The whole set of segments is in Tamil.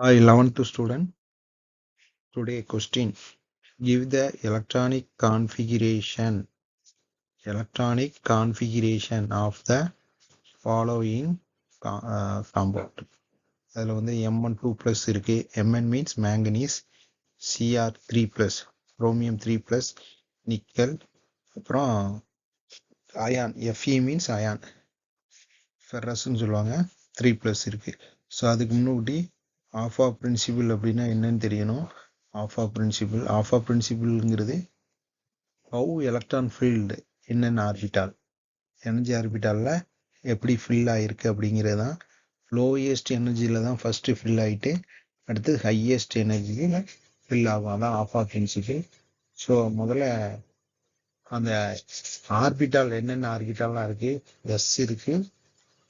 Hi, 11th student. Today question. Give the electronic configuration of the following compound. அதில் வந்து Mn2 plus இருக்கு. Mn means manganese, Cr3 plus, chromium 3 plus, nickel, அப்புறம் ion, Fe means ion, ferrousன்னு சொல்லுவாங்க, 3 plus இருக்கு. ஸோ அதுக்கு முன்னாடி ஆஃபா பிரின்சிபிள் அப்படின்னா என்னன்னு தெரியணும். ஆஃபா பிரின்சிபிள்ங்கிறது ஹவு எலக்ட்ரான் ஃபீல்டு என்னென்ன ஆர்பிட்டால், எனர்ஜி ஆர்பிட்டாலில் எப்படி ஃபில் ஆகிருக்கு அப்படிங்கிறது தான். லோயஸ்ட் எனர்ஜியில் தான் ஃபஸ்ட்டு ஃபில் ஆகிட்டு அடுத்து ஹையஸ்ட் எனர்ஜியில் ஃபில் ஆகும். அதான் ஆஃபா பிரின்சிபிள். ஸோ முதல்ல அந்த ஆர்பிட்டால் என்னென்ன ஆர்பிட்டால்லாம் இருக்குது, எஸ் இருக்குது,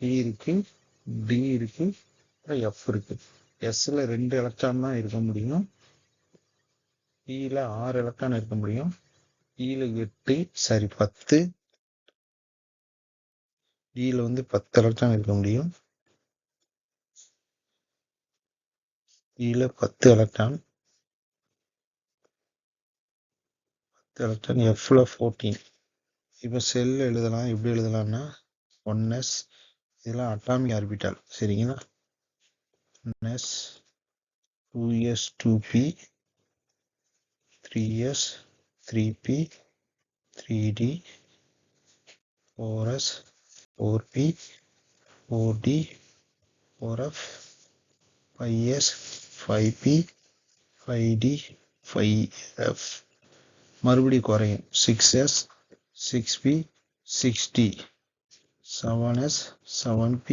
பி இருக்குது, டி இருக்குது, அப்புறம் எஃப் இருக்குது. எஸ்ஸில் 2 எலக்ட்ரான் தான் இருக்க முடியும், பியில் 6 எலக்ட்ரான் இருக்க முடியும், ஈல 10, ஈல வந்து 10 எலக்ட்ரான் இருக்க முடியும், ஈல 10 எலக்ட்ரான், எஃப்ல 14. இப்போ செல் எழுதலாம். எப்படி எழுதலாம்னா 1s, இதெல்லாம் அட்டாமிக் ஆர்பிட்டால். சரிங்களா? 1s, 2s, 2p, 3s, 3p, 3d, 4s, 4p, 4d, 4f, 5s, 5p, 5d, 5f. மறுபடி குறையும். 6s, 6p, 6d, 7s, 7p,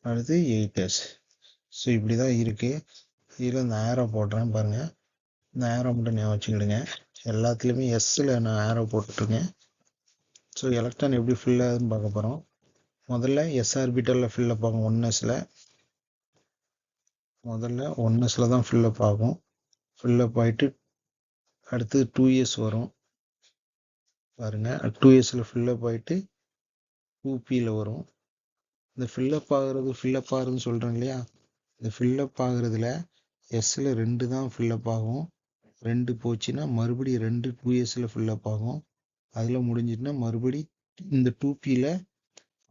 அடுத்து 8s. ஸோ இப்படி தான் இருக்குது. இதில் இந்த ஆரோ போடுறேன் பாருங்கள். இந்த ஆரோ மட்டும் ஞாபகம் வச்சுக்கிடுங்க. எல்லாத்துலேயுமே எஸ்ஸில் நான் ஆரோ போட்டுருக்கேன். ஸோ எலக்ட்ரான் எப்படி ஃபில் ஆகுதுன்னு பார்க்க போகிறோம். முதல்ல எஸ் ஆர்பிட்டலில் ஃபில்லப் ஆகும். 1sல முதல்ல 1sல தான் ஃபில்லப் ஆகும். ஃபில்லப் ஆகிட்டு அடுத்து 2s வரும் பாருங்க. 2sல ஃபில்லப் ஆகிட்டு 2pயில் வரும். இந்த ஃபில்லப் ஆகுறதுன்னு சொல்கிறேன் இல்லையா, இந்த ஃபில்லப் ஆகுறதுல எஸ்ஸில் 2 தான் ஃபில்லப் ஆகும். 2 போச்சுன்னா மறுபடி 2 2sல ஃபில்லப் ஆகும். அதில் முடிஞ்சிட்டுனா மறுபடி இந்த 2pயில்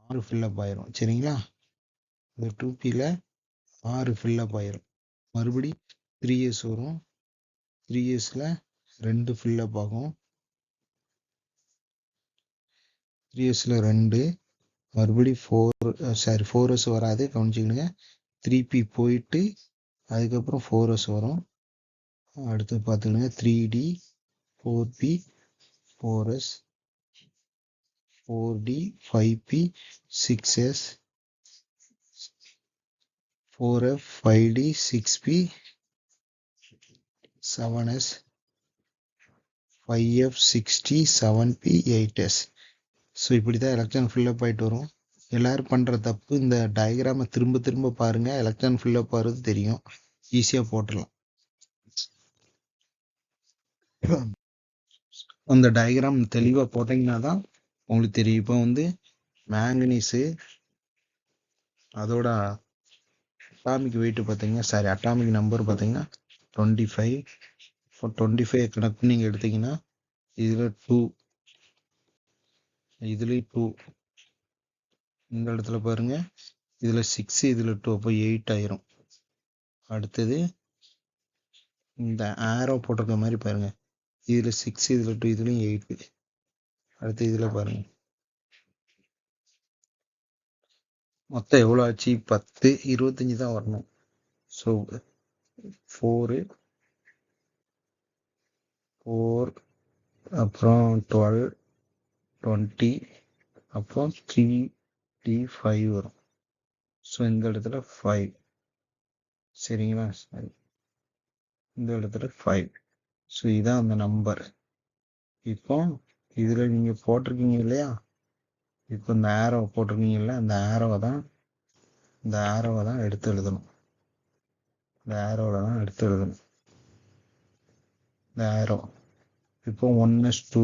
6 ஃபில்லப் ஆயிரும். சரிங்களா? இந்த 2pயில் 6 ஃபில்லப் ஆயிரும். மறுபடி 3s வரும். 3sல 2 ஃபில்லப் ஆகும். 3sல 2, மறுபடி 4s வராது, கவனிச்சுக்கிடுங்க. 3p போயிட்டு அதுக்கப்புறம் 4s வரும். அடுத்து பார்த்துக்கிடுங்க 3d, 4p, 4s, 4d, 5p, 6s, 4f, 5d, 6p, 7s, 5f, 6d, 7p, 8s. So இப்படி தான் எலக்ட்ரான் ஃபில்லப் ஆகிட்டு வரும். எல்லோரும் பண்ணுற தப்பு, இந்த டயக்ராமை திரும்ப திரும்ப பாருங்கள். எலக்ட்ரான் ஃபில்லப் ஆகிறது தெரியும், ஈஸியாக போட்டுடலாம். அந்த டயக்ராம் தெளிவாக போட்டிங்கன்னா தான் உங்களுக்கு தெரியும். இப்போ வந்து மேங்கனீஸு அதோட அட்டாமிக் வெயிட் பார்த்தீங்கன்னா, அட்டாமிக் நம்பர் பார்த்தீங்கன்னா 25. இப்போ 25 கணக்கு நீங்கள் எடுத்தீங்கன்னா இதில் 2, இதுலேயும் 2, இந்த இடத்துல பாருங்க, இதில் 6, இதில் 2, அப்போ 8 ஆயிரும். அடுத்தது இந்த ஆரோ போட்டிருக்க மாதிரி பாருங்க, இதில் 6, இதில் 2, இதுலேயும் 8. அடுத்து இதில் பாருங்க, மொத்தம் எவ்வளோ ஆச்சு? 10, 25 தான் வரணும். ஸோ 4, அப்புறம் 12, 20, அப்புறம் 3d5 வரும். ஸோ இந்த இடத்துல 5. சரிங்களா? இந்த இடத்துல 5. ஸோ இதுதான் அந்த நம்பர். இப்போ இதில் நீங்கள் போட்டிருக்கீங்க இல்லையா, இப்போ இந்த ஆரோ போட்டிருக்கீங்கல்ல, இந்த ஆரோவை தான் எடுத்து எழுதணும். இந்த ஆரோ இப்போ 1s2,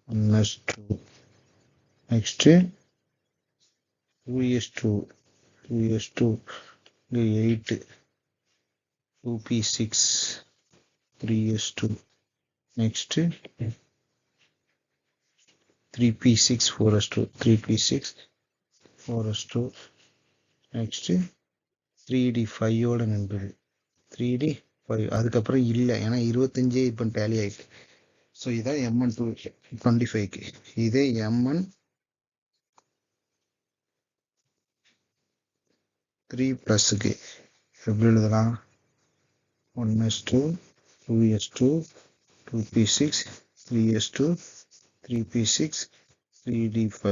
1s2, next 2s2, 2s2 இங்கே 8 2p6 3s2 next 3p6 4s2 3p6 4s2 next 3d5 ஓட நின்றது 3d5 அதுக்கப்புறம் இல்லை ஏன்னா 25 இப்போ டேலி ஆயிட்டு. ஸோ இதான் M1 25க்கு. இதே M1 3 ப்ளஸுக்கு எப்படி எழுதலாம்? 1s2 2s2 2p6 3s2 3p6 3d5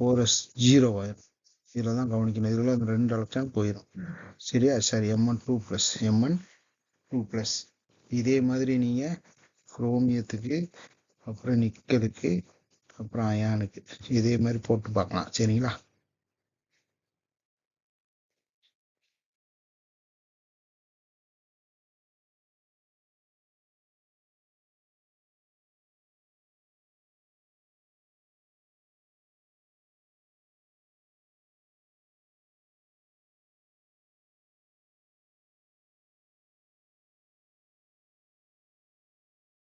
4s 0 ஆயிரும். இதில் தான் கவனிக்கணும். இதில் அந்த 2 எலக்ட்ரான் போயிடும். சரியா? சரி, M1 2 ப்ளஸ். இதே மாதிரி நீங்கள் குரோமியத்துக்கு, அப்புறம் நிக்கலுக்கு, அப்புறம் அயானுக்கு இதே மாதிரி போட்டு பார்க்கலாம். சரிங்களா?